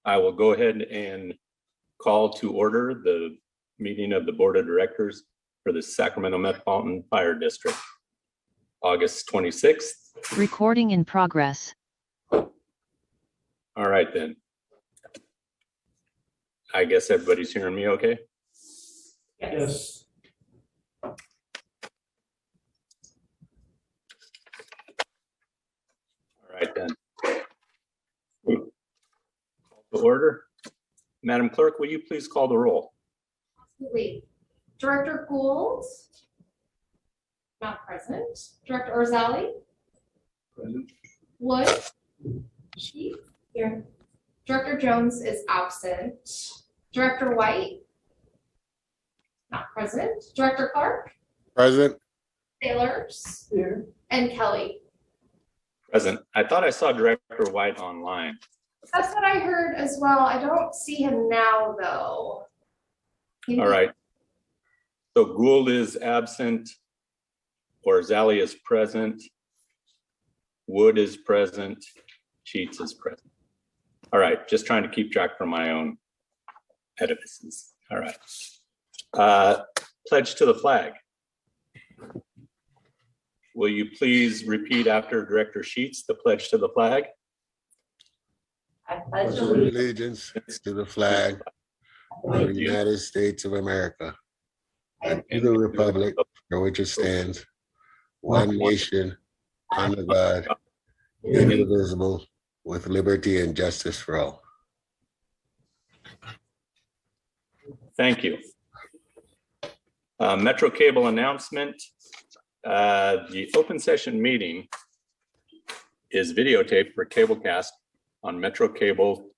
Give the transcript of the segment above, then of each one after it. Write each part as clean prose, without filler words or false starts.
I will go ahead and call to order the meeting of the Board of Directors for the Sacramento Metropolitan Fire District, August 26th. Recording in progress. All right, then. I guess everybody's hearing me okay? Yes. All right, then. Call to order. Madam Clerk, will you please call the roll? Absolutely. Director Gould, not present. Director Orzali? Present. Wood? Chief? Here. Director Jones is absent. Director White? Not present. Director Clark? Present. Sailors? Here. And Kelly? Present. I thought I saw Director White online. That's what I heard as well. I don't see him now, though. All right. So Gould is absent, Orzali is present, Wood is present, Sheets is present. All right, just trying to keep track for my own edifices. All right. Pledge to the flag. Will you please repeat after Director Sheets the pledge to the flag? I pledge Allegiance to the flag of the United States of America and to the republic for which it stands, one nation, under God, indivisible, with liberty and justice for all. Thank you. Metro Cable announcement. The open session meeting is videotaped for cablecast on Metro Cable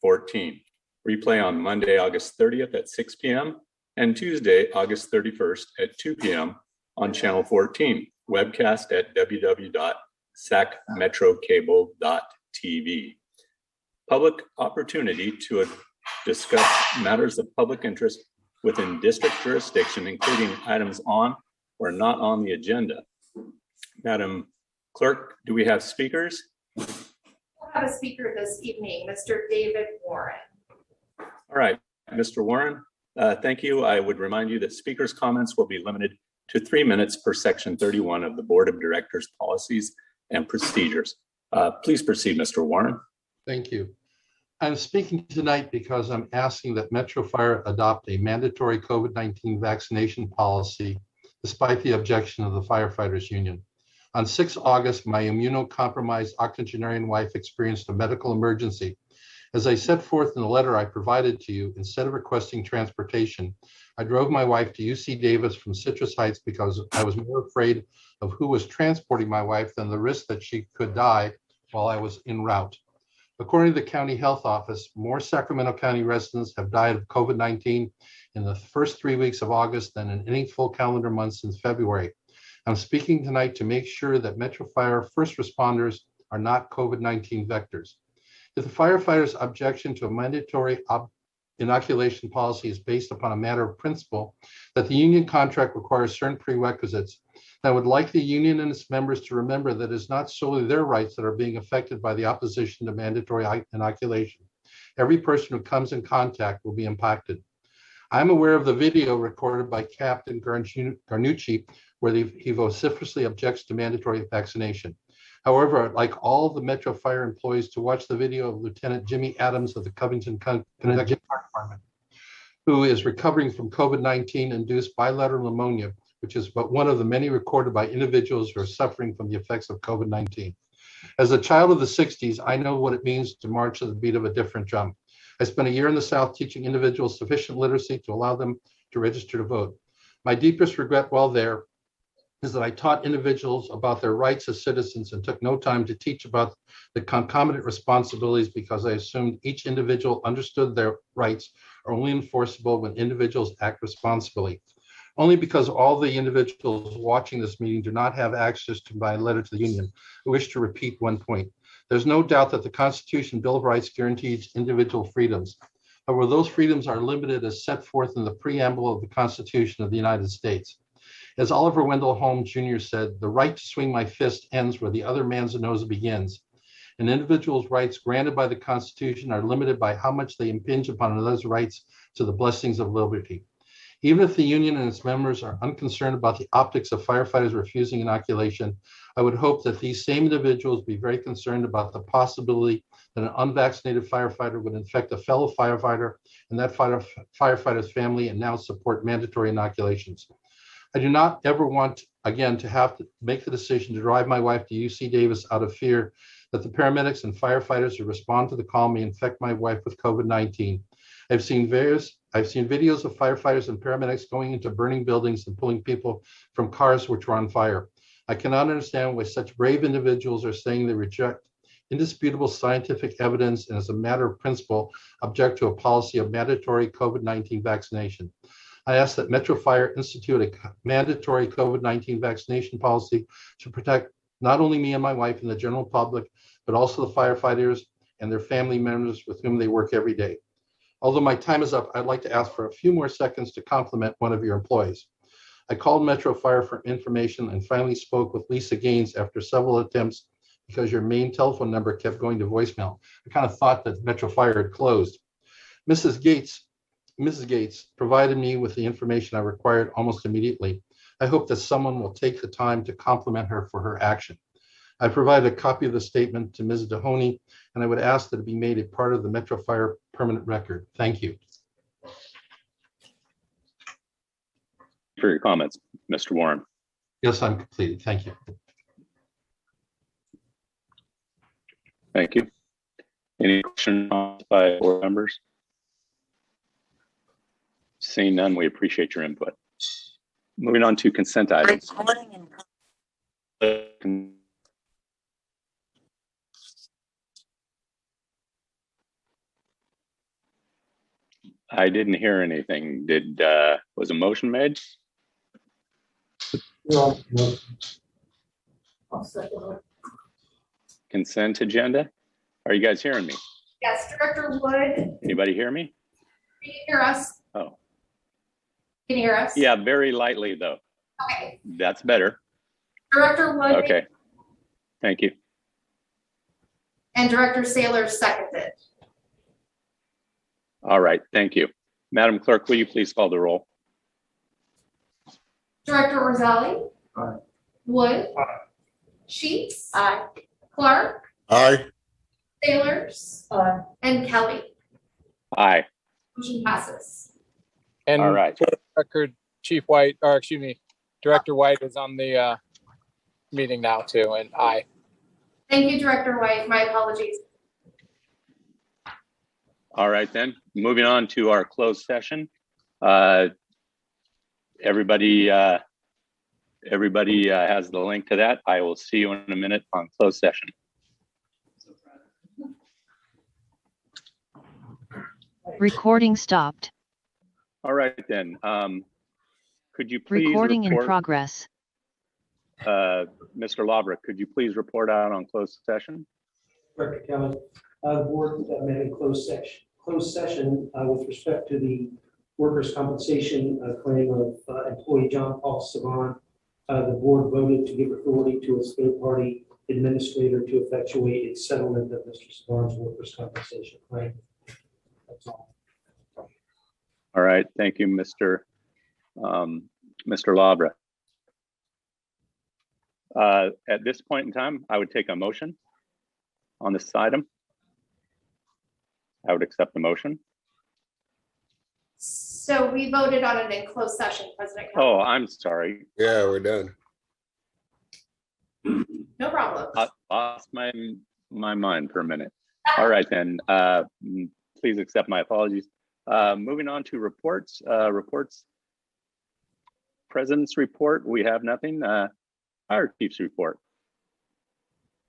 14. Replay on Monday, August 30th at 6 p.m. and Tuesday, August 31st at 2 p.m. on Channel 14. Webcast at www.sacmetrocable.tv. Public opportunity to discuss matters of public interest within district jurisdiction, including items on or not on the agenda. Madam Clerk, do we have speakers? We'll have a speaker this evening, Mr. David Warren. All right, Mr. Warren, thank you. I would remind you that speakers' comments will be limited to 3 minutes per section 31 of the Board of Directors Policies and Procedures. Please proceed, Mr. Warren. Thank you. I'm speaking tonight because I'm asking that Metro Fire adopt a mandatory COVID-19 vaccination policy despite the objection of the firefighters union. On 6 August, my immunocompromised octogenarian wife experienced a medical emergency. As I set forth in the letter I provided to you, instead of requesting transportation, I drove my wife to UC Davis from Citrus Heights because I was more afraid of who was transporting my wife than the risk that she could die while I was en route. According to the county health office, more Sacramento County residents have died of COVID-19 in the first 3 weeks of August than in any full calendar month since February. I'm speaking tonight to make sure that Metro Fire first responders are not COVID-19 vectors. If the firefighters' objection to a mandatory inoculation policy is based upon a matter of principle that the union contract requires certain prerequisites, then I would like the union and its members to remember that it is not solely their rights that are being affected by the opposition to mandatory inoculation. Every person who comes in contact will be impacted. I'm aware of the video recorded by Captain Garnucci where he vociferously objects to mandatory vaccination. However, I'd like all the Metro Fire employees to watch the video of Lieutenant Jimmy Adams of the Covington Connecticut Fire Department, who is recovering from COVID-19 induced bilateral pneumonia, which is but one of the many recorded by individuals who are suffering from the effects of COVID-19. As a child of the 60s, I know what it means to march to the beat of a different drum. I spent a year in the South teaching individuals sufficient literacy to allow them to register to vote. My deepest regret while there is that I taught individuals about their rights as citizens and took no time to teach about the concomitant responsibilities because I assumed each individual understood their rights are only enforceable when individuals act responsibly. Only because all the individuals watching this meeting do not have access to my letter to the union, I wish to repeat one point. There's no doubt that the Constitution Bill of Rights guarantees individual freedoms. However, those freedoms are limited as set forth in the preamble of the Constitution of the United States. As Oliver Wendell Holmes Jr. said, the right to swing my fist ends where the other man's nose begins. An individual's rights granted by the Constitution are limited by how much they impinge upon another's rights to the blessings of liberty. Even if the union and its members are unconcerned about the optics of firefighters refusing inoculation, I would hope that these same individuals be very concerned about the possibility that an unvaccinated firefighter would infect a fellow firefighter and that firefighter's family and now support mandatory inoculations. I do not ever want, again, to have to make the decision to drive my wife to UC Davis out of fear that the paramedics and firefighters who respond to the call may infect my wife with COVID-19. I've seen videos of firefighters and paramedics going into burning buildings and pulling people from cars which were on fire. I cannot understand why such brave individuals are saying they reject indisputable scientific evidence and as a matter of principle object to a policy of mandatory COVID-19 vaccination. I ask that Metro Fire institute a mandatory COVID-19 vaccination policy to protect not only me and my wife and the general public, but also the firefighters and their family members with whom they work every day. Although my time is up, I'd like to ask for a few more seconds to compliment one of your employees. I called Metro Fire for information and finally spoke with Lisa Gaines after several attempts because your main telephone number kept going to voicemail. I kind of thought that Metro Fire had closed. Mrs. Gates provided me with the information I required almost immediately. I hope that someone will take the time to compliment her for her action. I provided a copy of the statement to Ms. Mahoney, and I would ask that it be made a part of the Metro Fire permanent record. Thank you. For your comments, Mr. Warren. Yes, I'm completed. Thank you. Thank you. Any questions by board members? Seeing none, we appreciate your input. Moving on to consent items. I didn't hear anything. Was a motion made? No. Consent agenda? Are you guys hearing me? Yes, Director Wood, Anybody hear me? can you hear us? Oh, Can you hear us? yeah, very lightly though. Okay. That's better. Director Wood. Okay. Thank you. And Director Saylor seconded. All right, thank you. Madam Clerk, will you please call the roll? Director Orzali? Aye. Wood? Aye. Sheets? Aye. Clark? Aye. Sailors? Aye. And Kelly? Aye. Motion passes. And All right. for the record, Chief White, or excuse me, Director White is on the meeting now too, and aye. Thank you, Director White. My apologies. All right, then. Moving on to our closed session. Everybody has the link to that. I will see you in a minute on closed session. Recording stopped. All right, then. Could you please Recording in report, progress. Mr. Lavra, could you please report out on closed session? Director Kelly, the board met in closed session with respect to the workers' compensation claim of employee John Paul Saban. The board voted to give authority to its third-party administrator to effectuate its settlement of Mr. Saban's workers' compensation claim. That's all. All right, thank you, Mr. Lavra. At this point in time, I would take a motion on this item. I would accept the motion. So we voted on it in closed session, President Kelly. Oh, I'm sorry. Yeah, we're done. No problem. I lost my mind for a minute. All right, then. Please accept my apologies. Moving on to reports. President's report, we have nothing. Fire Chief's report.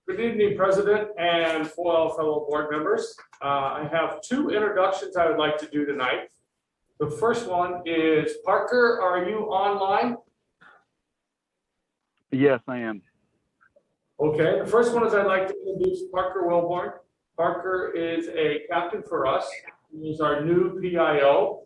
Good evening, President and fellow board members. I have two introductions I would like to do tonight. The first one is Parker, are you online? Yes, I am. Okay, the first one is I'd like to introduce Parker Wilborn. Parker is a captain for us. He's our new PIO.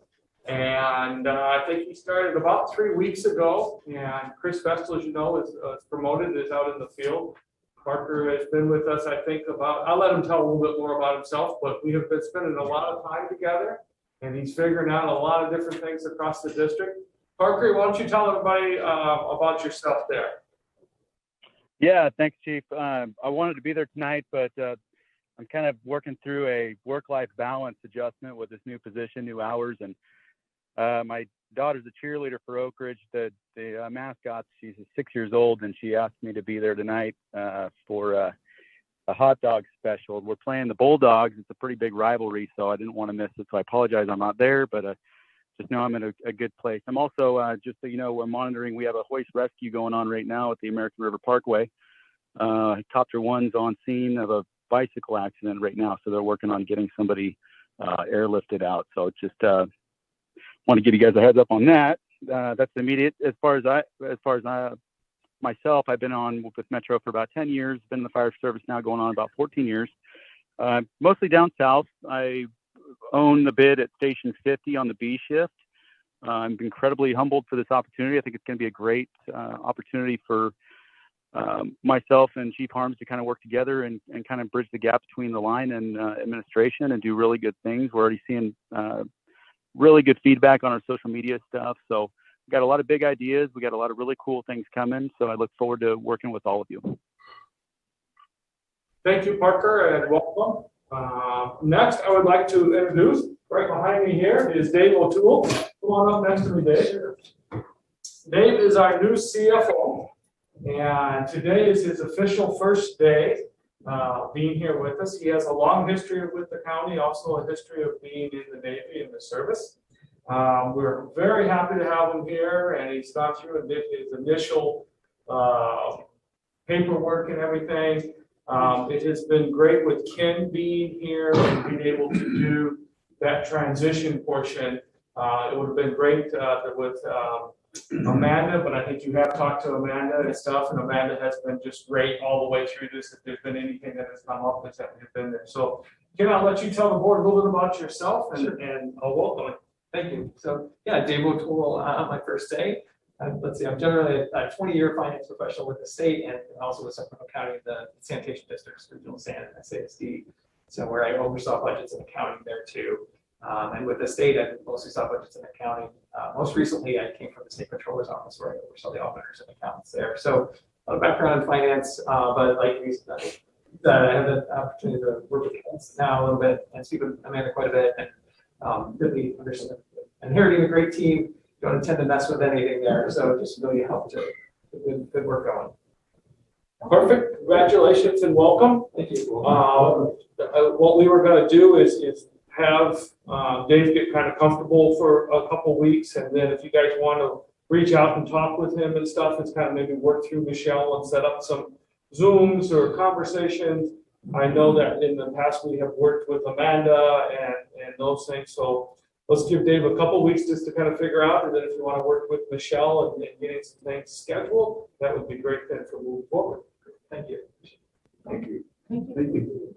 And I think he started about 3 weeks ago. And Chris Vestal, as you know, is promoted, is out in the field. Parker has been with us, I think I'll let him tell a little bit more about himself, but we have been spending a lot of time together and he's figuring out a lot of different things across the district. Parker, why don't you tell everybody about yourself there? Yeah, thanks, Chief. I wanted to be there tonight, but I'm kind of working through a work-life balance adjustment with this new position, new hours, and my daughter's a cheerleader for Oak Ridge, the mascot. She's 6 years old, and she asked me to be there tonight for a hot dog special. We're playing the Bulldogs. It's a pretty big rivalry, so I didn't want to miss it. So I apologize I'm not there, but just know I'm in a good place. I'm also, just so you know, we're monitoring. We have a hoist rescue going on right now at the American River Parkway. Helicopter 1's on scene of a bicycle accident right now, so they're working on getting somebody airlifted out. So just want to give you guys a heads up on that. That's immediate. As far as myself, I've been on with Metro for about 10 years. Been in the fire service now going on about 14 years. Mostly down south. I own the bid at Station 50 on the B shift. I'm incredibly humbled for this opportunity. I think it's going to be a great opportunity for myself and Chief Harms to kind of work together and kind of bridge the gap between the line and administration and do really good things. We're already seeing really good feedback on our social media stuff. So we got a lot of big ideas. We got a lot of really cool things coming. So I look forward to working with all of you. Thank you, Parker, and welcome. Next, I would like to introduce, right behind me here is Dave O'Toole. Come on up next to me, Dave. Dave is our new CFO, and today is his official first day being here with us. He has a long history with the county, also a history of being in the Navy in the service. We're very happy to have him here, and he's gone through and did his initial paperwork and everything. It has been great with Ken being here and being able to do that transition portion. It would have been great with Amanda, but I think you have talked to Amanda and stuff, and Amanda has been just great all the way through this. If there's been anything that has come up, it's that you've been there. So, Ken, I'll let you tell the board a little bit about yourself and welcome. Thank you. So, yeah, Dave O'Toole on my first day. Let's see, I'm generally a 20-year finance professional with the state and also with Sacramento County, the sanitation districts, regional SAN and SASD. So where I oversaw budgets and accounting there too. And with the state, I mostly saw budgets and accounting. Most recently, I came from the state controller's office where I oversaw the auditors and accountants there. So a background in finance, but like I have the opportunity to work with clients now a little bit and speak with Amanda quite a bit and really understand inheriting a great team. Don't intend to mess with anything there, so just really help to good work going. Perfect. Congratulations and welcome. Thank you. What we were going to do is have Dave get kind of comfortable for a couple weeks, and then if you guys want to reach out and talk with him and stuff, it's kind of maybe work through Michelle and set up some Zooms or conversations. I know that in the past we have worked with Amanda and those things, so let's give Dave a couple weeks just to kind of figure out, and then if you want to work with Michelle and getting some things scheduled, that would be great then for moving forward. Thank you. Thank you. Thank you.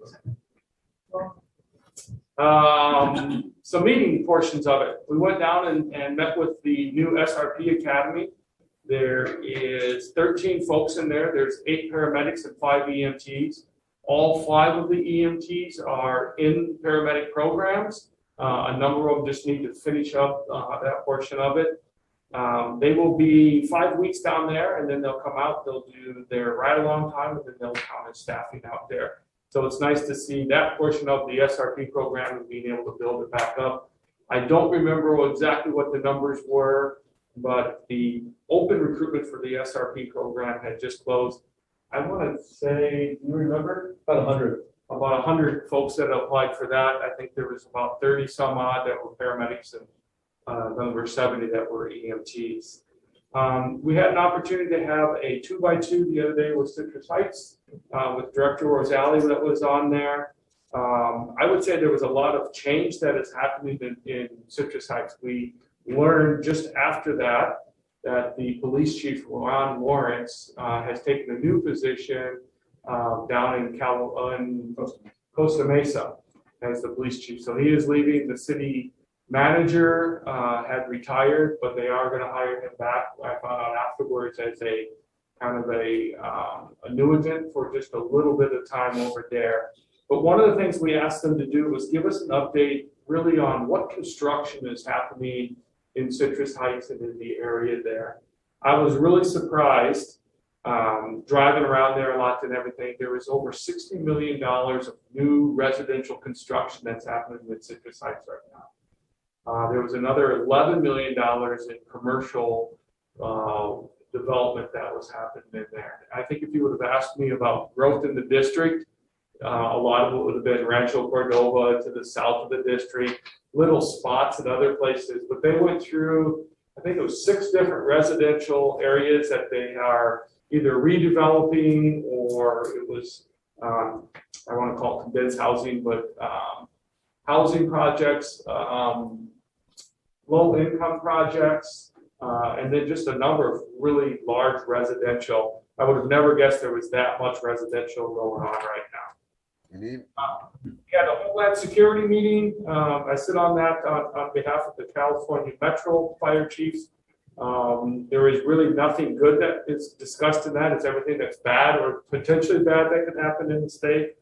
Some meeting portions of it. We went down and met with the new SRP Academy. There is 13 folks in there. There's 8 paramedics and 5 EMTs. All 5 of the EMTs are in paramedic programs. A number of them just need to finish up that portion of it. They will be 5 weeks down there, and then they'll come out. They'll do their ride-along time, and then they'll come and staffing out there. So it's nice to see that portion of the SRP program and being able to build it back up. I don't remember exactly what the numbers were, but the open recruitment for the SRP program had just closed. I want to say, do you remember? About 100. About 100 folks that applied for that. I think there was about 30 some odd that were paramedics and number 70 that were EMTs. We had an opportunity to have a 2x2 the other day with Citrus Heights with Director Rosali that was on there. I would say there was a lot of change that is happening in Citrus Heights. We learned just after that the police chief, Ron Lawrence, has taken a new position down in Costa Mesa as the police chief. So he is leaving. The city manager had retired, but they are going to hire him back. I found out afterwards as a kind of a annuitant for just a little bit of time over there. But one of the things we asked them to do was give us an update really on what construction is happening in Citrus Heights and in the area there. I was really surprised driving around there a lot and everything. There was over $60 million of new residential construction that's happening with Citrus Heights right now. There was another $11 million in commercial development that was happening in there. I think if you would have asked me about growth in the district, a lot of it would have been Rancho Cordova to the south of the district, little spots in other places, but they went through, I think it was 6 different residential areas that they are either redeveloping or it was, I want to call it condensed housing, but housing projects, low income projects, and then just a number of really large residential. I would have never guessed there was that much residential going on right now. Yeah, the Homeland Security meeting, I sit on that on behalf of the California Metro Fire Chiefs. There is really nothing good that is discussed in that. It's everything that's bad or potentially bad that could happen in the state.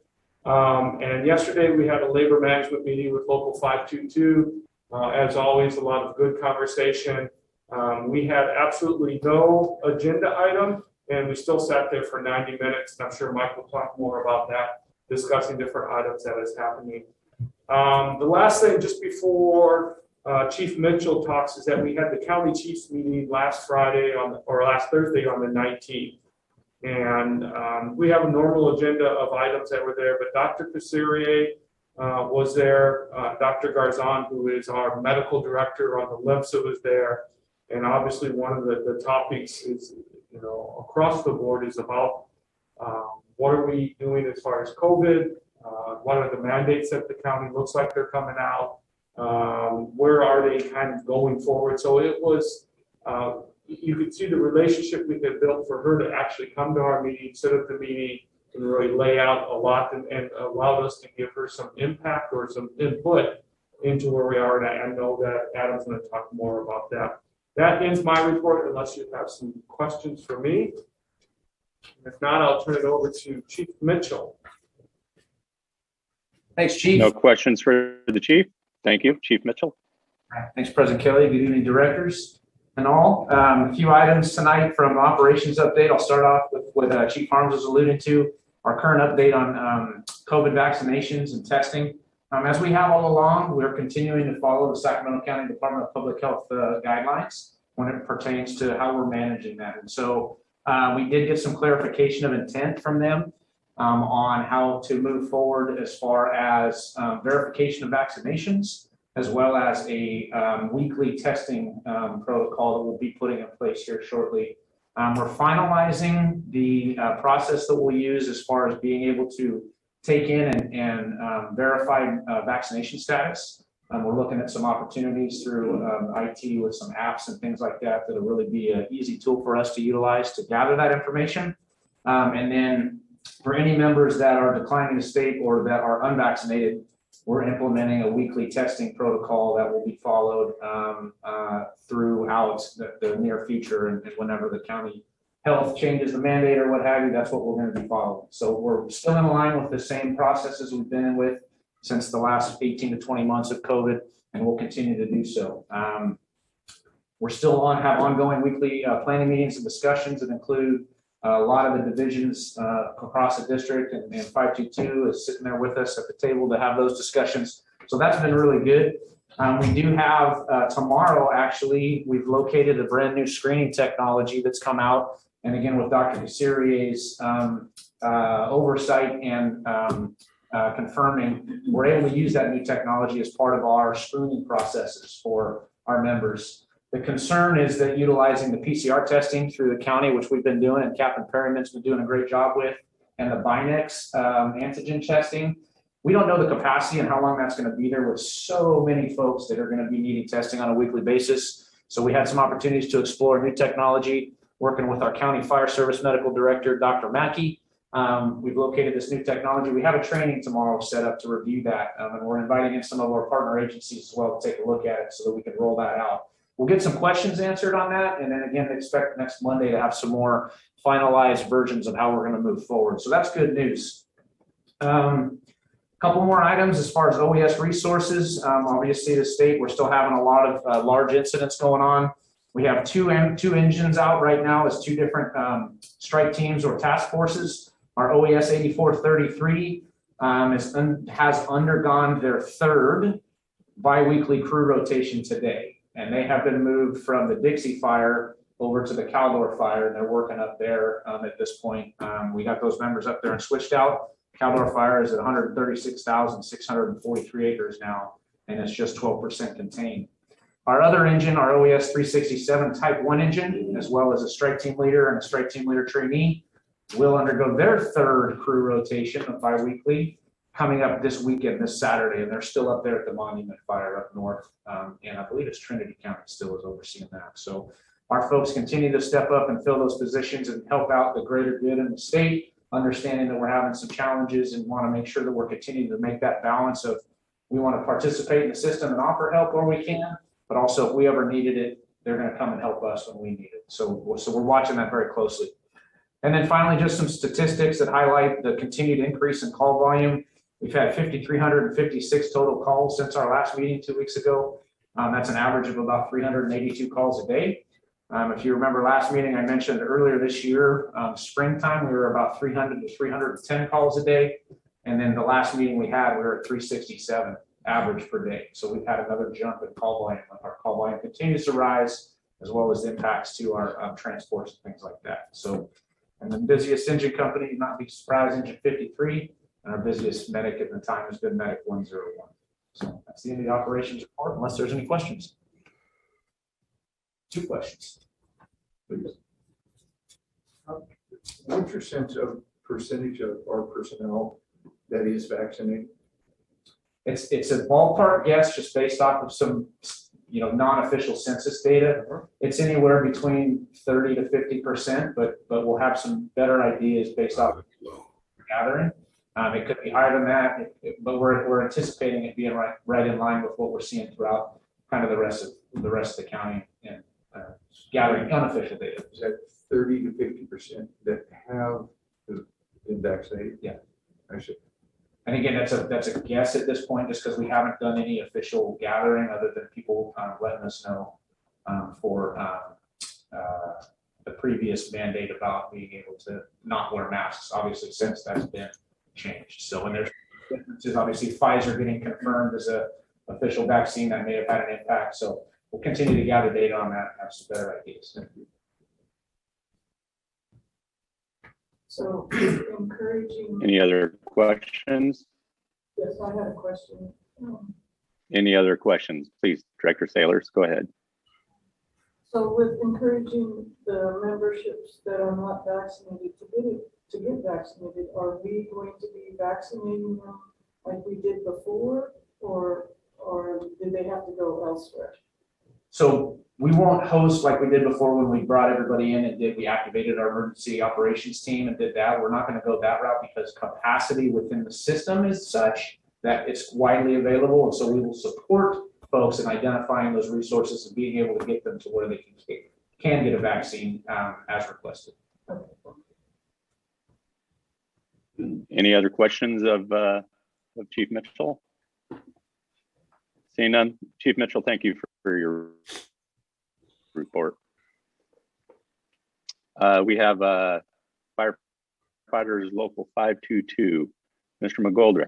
And yesterday we had a labor management meeting with Local 522. As always, a lot of good conversation. We had absolutely no agenda item, and we still sat there for 90 minutes. And I'm sure Mike will talk more about that, discussing different items that is happening. The last thing, just before Chief Mitchell talks, is that we had the county chiefs meeting last Thursday on the 19th. And we have a normal agenda of items that were there, but Dr. Casserier was there. Dr. Garzon, who is our medical director on the LIMSA, was there. And obviously one of the topics is, across the board is about what are we doing as far as COVID? What are the mandates that the county looks like they're coming out? Where are they kind of going forward? So it was, you could see the relationship we had built for her to actually come to our meeting, sit at the meeting, and really lay out a lot and allowed us to give her some impact or some input into where we are. And I know that Adam's going to talk more about that. That ends my report unless you have some questions for me. If not, I'll turn it over to Chief Mitchell. Thanks, Chief. No questions for the Chief. Thank you, Chief Mitchell. Thanks, President Kelly. Good evening, directors and all. A few items tonight from operations update. I'll start off with what Chief Harms was alluding to, our current update on COVID vaccinations and testing. As we have all along, we're continuing to follow the Sacramento County Department of Public Health guidelines when it pertains to how we're managing that. And so we did get some clarification of intent from them on how to move forward as far as verification of vaccinations, as well as a weekly testing protocol that we'll be putting in place here shortly. We're finalizing the process that we'll use as far as being able to take in and verify vaccination status. We're looking at some opportunities through IT with some apps and things like that that'll really be an easy tool for us to utilize to gather that information. And then for any members that are declining the state or that are unvaccinated, we're implementing a weekly testing protocol that will be followed throughout the near future. And whenever the county health changes the mandate or what have you, that's what we're going to be following. So we're still in line with the same processes we've been in with since the last 18 to 20 months of COVID, and we'll continue to do so. We're still have ongoing weekly planning meetings and discussions that include a lot of the divisions across the district, and 522 is sitting there with us at the table to have those discussions. So that's been really good. We do have tomorrow, actually, we've located a brand new screening technology that's come out. And again, with Dr. Casserier's oversight and confirming, we're able to use that new technology as part of our screening processes for our members. The concern is that utilizing the PCR testing through the county, which we've been doing, and Captain Perryman's been doing a great job with, and the Binex antigen testing, we don't know the capacity and how long that's going to be there with so many folks that are going to be needing testing on a weekly basis. So we had some opportunities to explore new technology, working with our county fire service medical director, Dr. Mackey. We've located this new technology. We have a training tomorrow set up to review that, and we're inviting in some of our partner agencies as well to take a look at it so that we can roll that out. we'll get some questions answered on that. And then again, expect next Monday to have some more finalized versions of how we're going to move forward. So that's good news. Couple more items as far as OES resources. Obviously, the state, we're still having a lot of large incidents going on. We have two engines out right now as two different strike teams or task forces. Our OES 8433 has undergone their third biweekly crew rotation today. And they have been moved from the Dixie fire over to the Caldor fire, and they're working up there at this point. We got those members up there and switched out. Caldor fire is at 136,643 acres now, and it's just 12% contained. Our other engine, our OES 367 Type 1 engine, as well as a strike team leader and a strike team leader trainee, will undergo their third crew rotation of biweekly coming up this weekend, this Saturday, and they're still up there at the Monument Fire up north, and I believe it's Trinity County still is overseeing that. So our folks continue to step up and fill those positions and help out the greater good in the state, understanding that we're having some challenges and want to make sure that we're continuing to make that balance of we want to participate in the system and offer help where we can, but also if we ever needed it, they're going to come and help us when we need it. So we're watching that very closely. And then finally, just some statistics that highlight the continued increase in call volume. We've had 5,356 total calls since our last meeting 2 weeks ago. That's an average of about 382 calls a day. If you remember last meeting, I mentioned earlier this year, springtime, we were about 300 to 310 calls a day. And then the last meeting we had, we were at 367 average per day. So we've had another jump in call volume. Our call volume continues to rise, as well as impacts to our transports and things like that. So, and the busiest engine company, not be surprised, engine 53, and our busiest medic at the time has been medic 101. So that's the end of the operations report, unless there's any questions. 2 questions. Please. What's your sense of percentage of our personnel that is vaccinated? It's a ballpark guess just based off of some non-official census data. It's anywhere between 30 to 50%, but we'll have some better ideas based off of gathering. It could be higher than that, but we're anticipating it being right in line with what we're seeing throughout kind of the rest of the county and gathering unofficial data. Is that 30 to 50% that have been vaccinated? Yeah, I see. And again, that's a guess at this point, just because we haven't done any official gathering other than people letting us know for the previous mandate about being able to not wear masks. Obviously, since that's been changed. So when there's differences, obviously Pfizer getting confirmed as a official vaccine, that may have had an impact. So we'll continue to gather data on that and have some better ideas. So encouraging. Any other questions? Yes, I had a question. Any other questions? Please, Director Sailors, go ahead. So with encouraging the memberships that are not vaccinated to get vaccinated, are we going to be vaccinating them like we did before, or did they have to go elsewhere? So we won't host like we did before when we brought everybody in and we activated our emergency operations team and did that. We're not going to go that route because capacity within the system is such that it's widely available. And so we will support folks in identifying those resources and being able to get them to where they can get a vaccine as requested. Any other questions of Chief Mitchell? Seeing none, Chief Mitchell, thank you for your report. We have firefighters local 522, Mr. McGoldrick.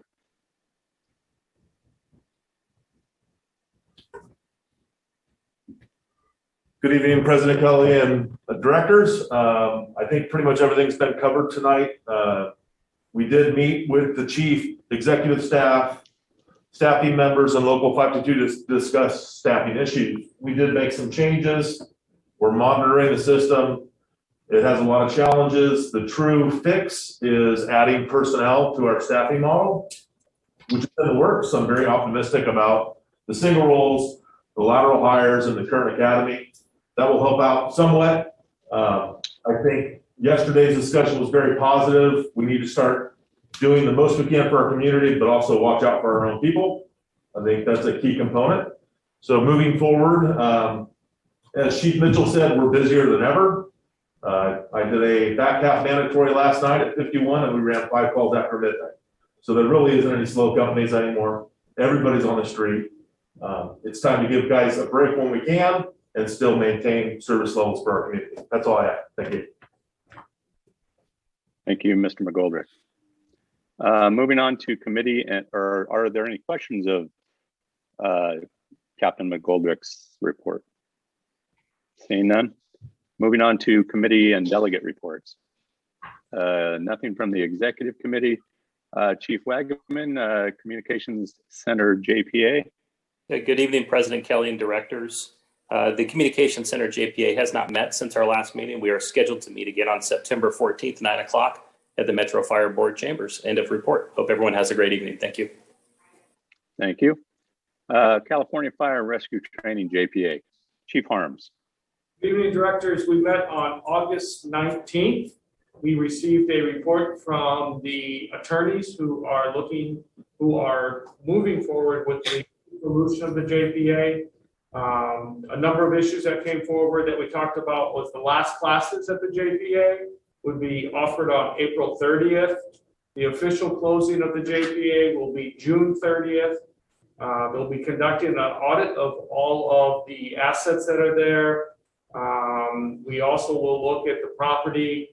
Good evening, President Kelly and directors. I think pretty much everything's been covered tonight. We did meet with the chief, executive staff, staffing members, and local 522 to discuss staffing issues. We did make some changes. We're monitoring the system. It has a lot of challenges. The true fix is adding personnel to our staffing model, which is in the works. I'm very optimistic about the single roles, the lateral hires, and the current academy. That will help out somewhat. I think yesterday's discussion was very positive. We need to start doing the most we can for our community, but also watch out for our own people. I think that's a key component. So moving forward, As Chief Mitchell said, we're busier than ever. I did a back half mandatory last night at 51 and we ran 5 calls after midnight. So there really isn't any slow companies anymore. Everybody's on the street. It's time to give guys a break when we can and still maintain service levels for our community. That's all I have. Thank you. Thank you, Mr. McGoldrick. Moving on to committee, or are there any questions of Captain McGoldrick's report? Seeing none. Moving on to committee and delegate reports. Nothing from the executive committee. Chief Wagaman, Communications Center JPA. Yeah, good evening, President Kelly and directors. The Communications Center JPA has not met since our last meeting. We are scheduled to meet again on September 14th, 9 o'clock at the Metro Fire Board Chambers. End of report. Hope everyone has a great evening. Thank you. Thank you. California Fire and Rescue Training JPA. Chief Harms. Good evening, directors. We met on August 19th. We received a report from the attorneys who are moving forward with the solution of the JPA. A number of issues that came forward that we talked about was the last classes at the JPA would be offered on April 30th. The official closing of the JPA will be June 30th. They'll be conducting an audit of all of the assets that are there. We also will look at the property.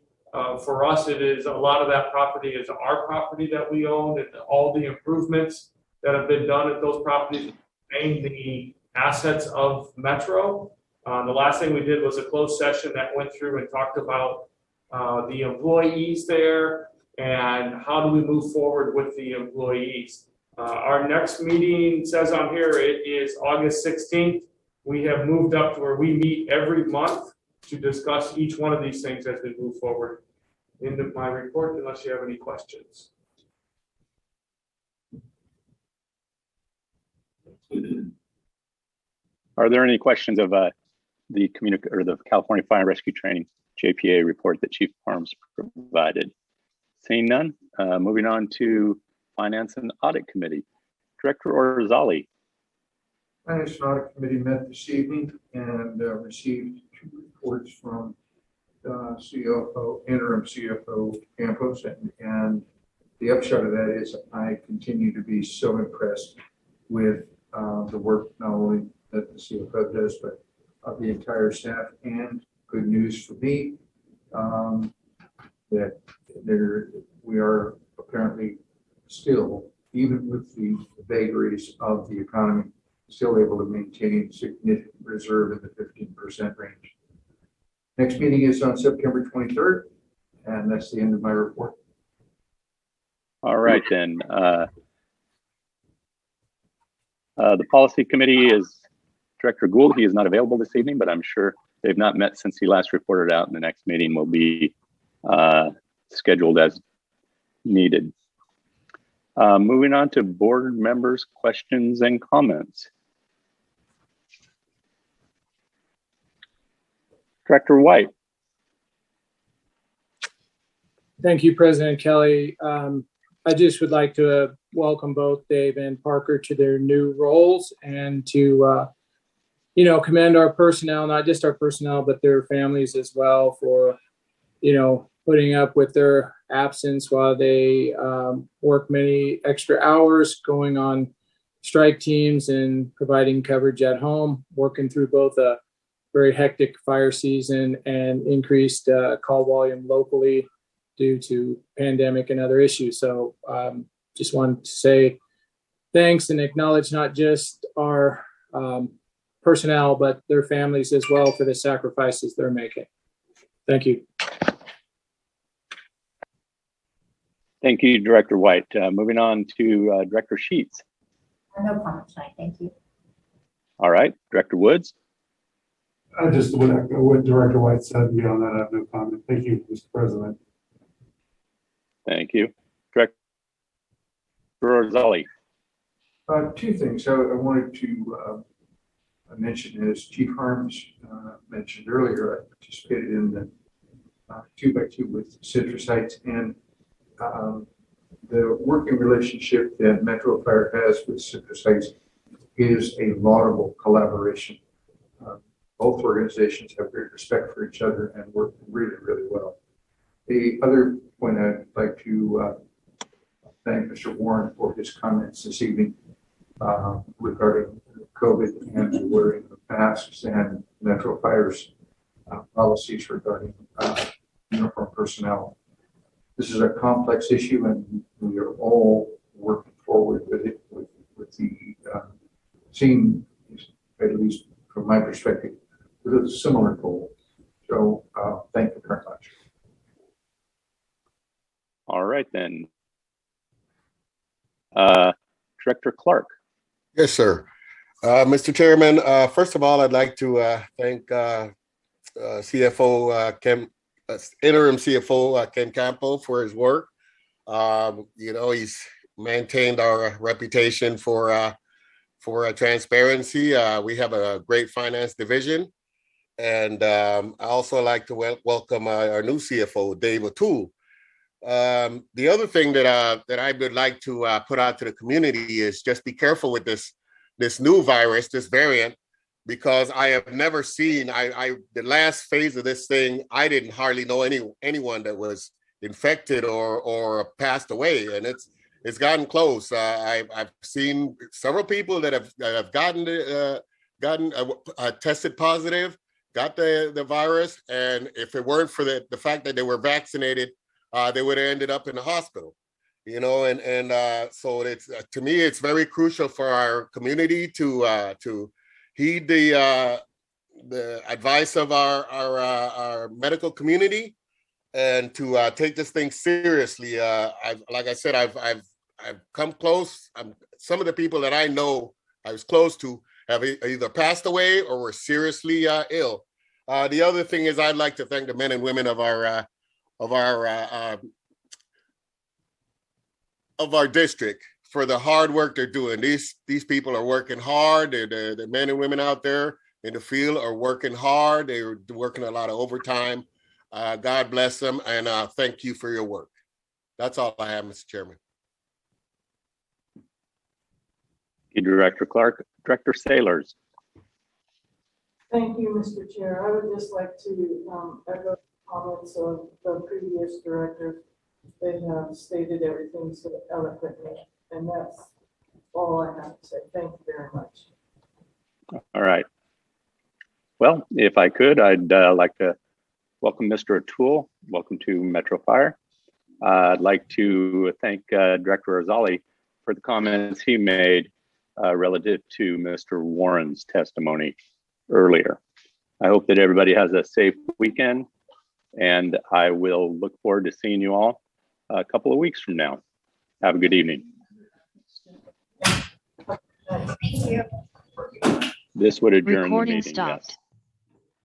For us, it is a lot of that property is our property that we own, and all the improvements that have been done at those properties remain the assets of Metro. The last thing we did was a closed session that went through and talked about the employees there and how do we move forward with the employees. Our next meeting says on here it is August 16th. We have moved up to where we meet every month to discuss each one of these things as we move forward. Into my report, unless you have any questions. Are there any questions of the California Fire and Rescue Training JPA report that Chief Harms provided? Seeing none, moving on to Finance and Audit Committee. Director Orzali. Finance and Audit Committee met this evening and received 2 reports from CFO, interim CFO Campos, and the upshot of that is I continue to be so impressed with the work not only that the CFO does, but of the entire staff. And good news for me that we are apparently still, even with the vagaries of the economy, still able to maintain significant reserve in the 15% range. Next meeting is on September 23rd, and that's the end of my report. All right, then. The Policy Committee is Director Gould. He is not available this evening, but I'm sure they've not met since he last reported out, and the next meeting will be scheduled as needed. Moving on to board members' questions and comments. Director White. Thank you, President Kelly. I just would like to welcome both Dave and Parker to their new roles and to, commend our personnel, not just our personnel, but their families as well for, putting up with their absence while they work many extra hours, going on strike teams and providing coverage at home, working through both a very hectic fire season and increased call volume locally due to pandemic and other issues. So just wanted to say thanks and acknowledge not just our personnel, but their families as well for the sacrifices they're making. Thank you. Thank you, Director White. Moving on to Director Sheets. No comment tonight, thank you. All right, Director Woods. I just would echo what Director White said. Beyond that, I have no comment. Thank you, Mr. President. Thank you. Director Orzali. 2 things I wanted to mention. As Chief Harms mentioned earlier, I participated in the 2x2 with Citrus Heights, and the working relationship that Metro Fire has with Citrus Heights is a laudable collaboration. both organizations have great respect for each other and work really, really well. The other point I'd like to thank Mr. Warren for his comments this evening regarding COVID and the wearing of masks and Metro Fire's policies regarding uniform personnel. This is a complex issue, and we are all working forward with it, with the seeing, at least from my perspective, with a similar goal. So thank you very much. All right, then. Director Clark. Yes, sir. Mr. Chairman, first of all, I'd like to thank CFO interim CFO Ken Campo for his work. He's maintained our reputation for transparency. We have a great finance division, and I also like to welcome our new CFO, Dave O'Toole. The other thing that I would like to put out to the community is just be careful with this new virus, this variant, because I have never seen, the last phase of this thing, I didn't hardly know anyone that was infected or passed away, and it's gotten close. I've seen several people that have gotten tested positive, got the virus, and if it weren't for the fact that they were vaccinated, they would have ended up in the hospital. So it's to me, it's very crucial for our community to heed the advice of our medical community and to take this thing seriously. Like I said, I've come close. Some of the people that I know I was close to have either passed away or were seriously ill. The other thing is I'd like to thank the men and women of our district for the hard work they're doing. These people are working hard. The men and women out there in the field are working hard. They're working a lot of overtime. God bless them, and thank you for your work. That's all I have, Mr. Chairman. Thank you, Director Clark. Director Sailors. Thank you, Mr. Chair. I would just like to echo comments of the previous directors. They have stated everything so eloquently, and that's all I have to say. Thank you very much. All right. Well, if I could, I'd like to welcome Mr. O'Toole. Welcome to Metro Fire. I'd like to thank Director Arzali for the comments he made relative to Mr. Warren's testimony earlier. I hope that everybody has a safe weekend, and I will look forward to seeing you all a couple of weeks from now. Have a good evening. Thank you. This would adjourn the Recording meeting. stopped. Yes.